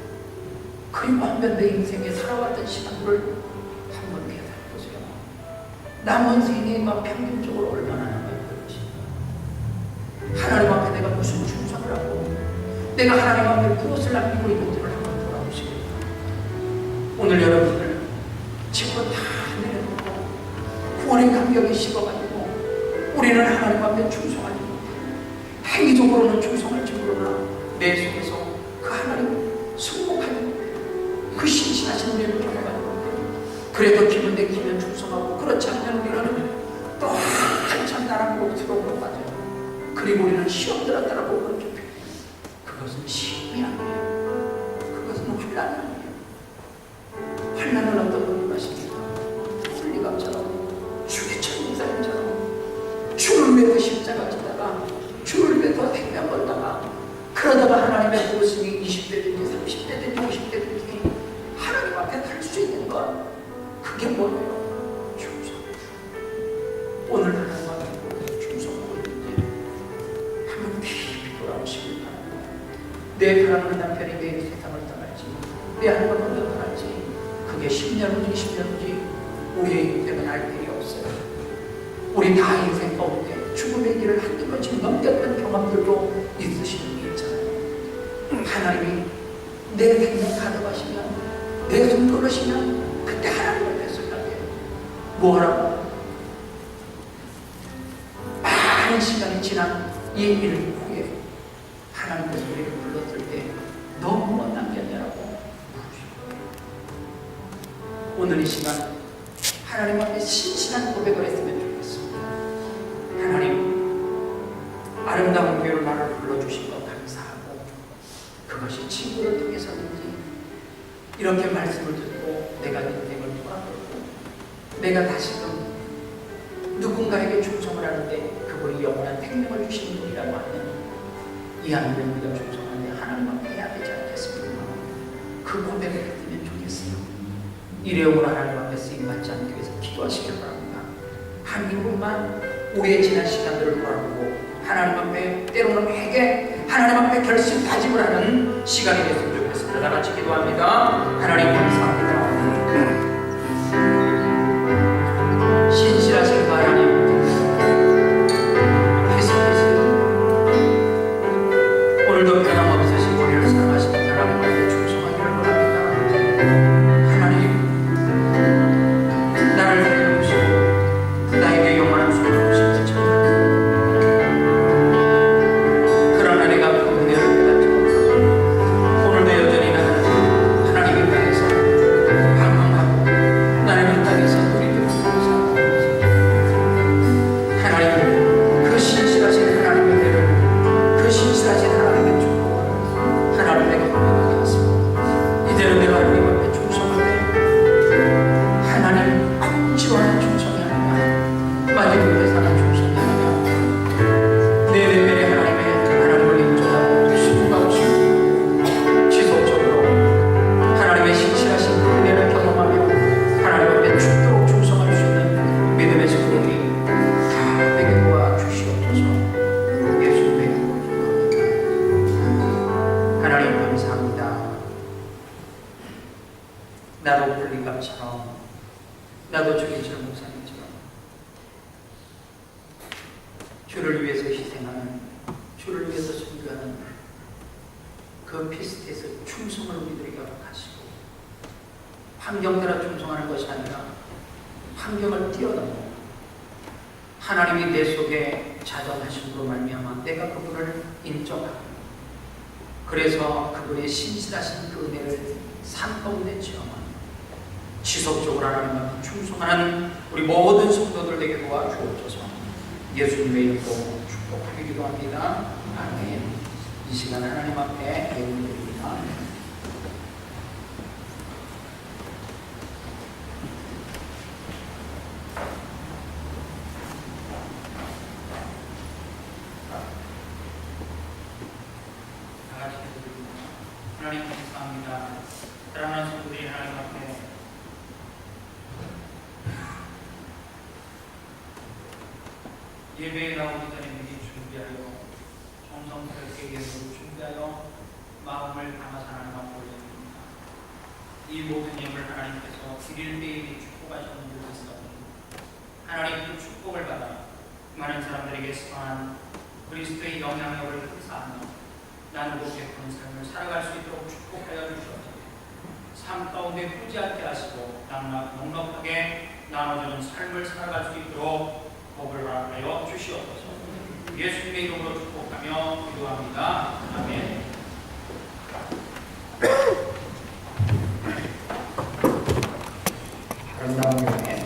그리고 한번 내 인생에 살아왔던 시간을 한번 계산해보세요. 남은 생애가 평균적으로 얼마나 남아있는지, 하나님 앞에 내가 무슨 충성을 하고 내가 하나님 앞에 무엇을 남기고 있는지를 한번 돌아보시겠다. 오늘 여러분들 집으로 다 내려놓고 구원의 감격이 식어가지고 우리는 하나님 앞에 충성하지 못해. 행위적으로는 충성할지 모르나 내 속에서 그 하나님 승복하지 못해. 그 신실하신 은혜를 경험하지 못해. 그래도 기분 내키면 충성하고, 그렇지 않으면 우리는 또 한참 나랑 못스러움으로 빠져요. 그리고 우리는 시험 들었다라고 그렇게 표현해요. 그것은 시험이 아니에요. 그것은 환난이 아니에요. 환난은 어떤 분이 마십니까? 홀리감처럼, 주기철 목사님처럼 줄을 매고 십자가 지다가 줄을 매고 생명 걸다가, 그러다가 하나님의 모습이 20대든지 30대든지 50대든지 하나님 앞에 달 수 있는 것, 그게 뭐예요? 충성. 오늘 하나님 앞에 충성하고 있는지 한번 깊이 돌아보시길 바랍니다. 내 사랑하는 남편이 내일 세상을 떠날지, 내 아내가 먼저 떠날지, 그게 10년 후지 20년 후지 우리의 인생은 알 길이 없어요. 우리 다 인생 가운데 죽음의 길을 한두 번씩 넘겼던 경험들도 있으시는 게 있잖아요. 하나님이 내 생명 가져가시면, 내 손 끊으시면 그때 하나님 앞에 생각해요. 뭐라고? 많은 시간이 지난 이 일 후에 하나님께서 우리를 불렀을 때 너무 못 남겼냐라고 물으시고, 오늘 이 시간 하나님 앞에 신실한 고백을 했으면 좋겠습니다. 하나님, 아름다운 교회로 나를 불러주신 것 감사하고, 그것이 친구를 통해서든지 이렇게 말씀을 듣고 내가 인생을 돌아보고 내가 다시금 누군가에게 충성을 하는데 그분이 영원한 생명을 주시는 분이라고 하면 이 하나님을 우리가 충성하는데 하나님 앞에 해야 되지 않겠습니까? 그 고백을 했으면 좋겠어요. 일회용으로 하나님 앞에 쓰임받지 않기 위해서 기도하시길 바랍니다. 한 2분만 우리의 지난 시간들을 돌아보고 하나님 앞에, 때로는 회개, 하나님 앞에 결심 다짐을 하는 시간이 됐으면 좋겠습니다. 다 같이 기도합니다. 하나님 감사합니다. 신실하신 그 하나님, 오늘도 변함없으신 우리를 사랑하시는 하나님 앞에 충성하기를 바랍니다. 하나님, 나를 살려주시고 나에게 영원한 소망을 주시옵소서. 그러나 내가 그 은혜를 깨닫지 못하고 오늘도 여전히 나는 하나님의 땅에서 방황하고 나는 이 땅에서 누리되고 살아가고 있습니다. 하나님, 그 신실하신 하나님의 은혜를, 그 신실하신 하나님의 축복을 하나님 내게 보내게 하였습니다. 이대로 내가 하나님 앞에 충성하되 하나님 억지로는 충성이 아니라 마지막 대사는 충성이 아니라 내 레벨에 하나님을 인정하고 수고하고 싶고 지속적으로 하나님의 신실하신 그 은혜를 경험하며 하나님 앞에 죽도록 충성할 수 있는 믿음의 성도들이 다 되게 도와주시옵소서. 예수님의 이름으로 기도합니다. 하나님 감사합니다. 나도 불리감처럼, 나도 주기철 목사님처럼 주를 위해서 희생하는, 주를 위해서 순교하는 그 피스트에서 충성을 우리들에게 허락하시고, 환경 따라 충성하는 것이 아니라 환경을 뛰어넘어 하나님이 내 속에 자정하심으로 말미암아 내가 그분을 인정하고, 그래서 그분의 신실하신 그 은혜를 삶 가운데 체험하는, 지속적으로 하나님 앞에 충성하는 우리 모든 성도들에게 도와주옵소서. 예수님의 이름으로 축복하게 기도합니다. 아멘. 이 시간 하나님 앞에 예배드립니다. 하나님 감사합니다. 사랑하는 성도들이 하나님 앞에 예배에 나오기 전에 미리 준비하여 정성스럽게 예배를 준비하여 마음을 담아서 하나님 앞에 올려드립니다. 이 모든 예물을 하나님께서 드릴 때에 축복하셨는 줄 믿습니다. 하나님 그 축복을 받아 많은 사람들에게 선한 그리스도의 영향력을 행사하며 나누고 베푸는 삶을 살아갈 수 있도록 축복하여 주시옵소서. 삶 가운데 후지 않게 하시고 넉넉하게 나눠주는 삶을 살아갈 수 있도록 복을 허락하여 주시옵소서. 예수님의 이름으로 축복하며 기도합니다. 아멘. 아름다운 명예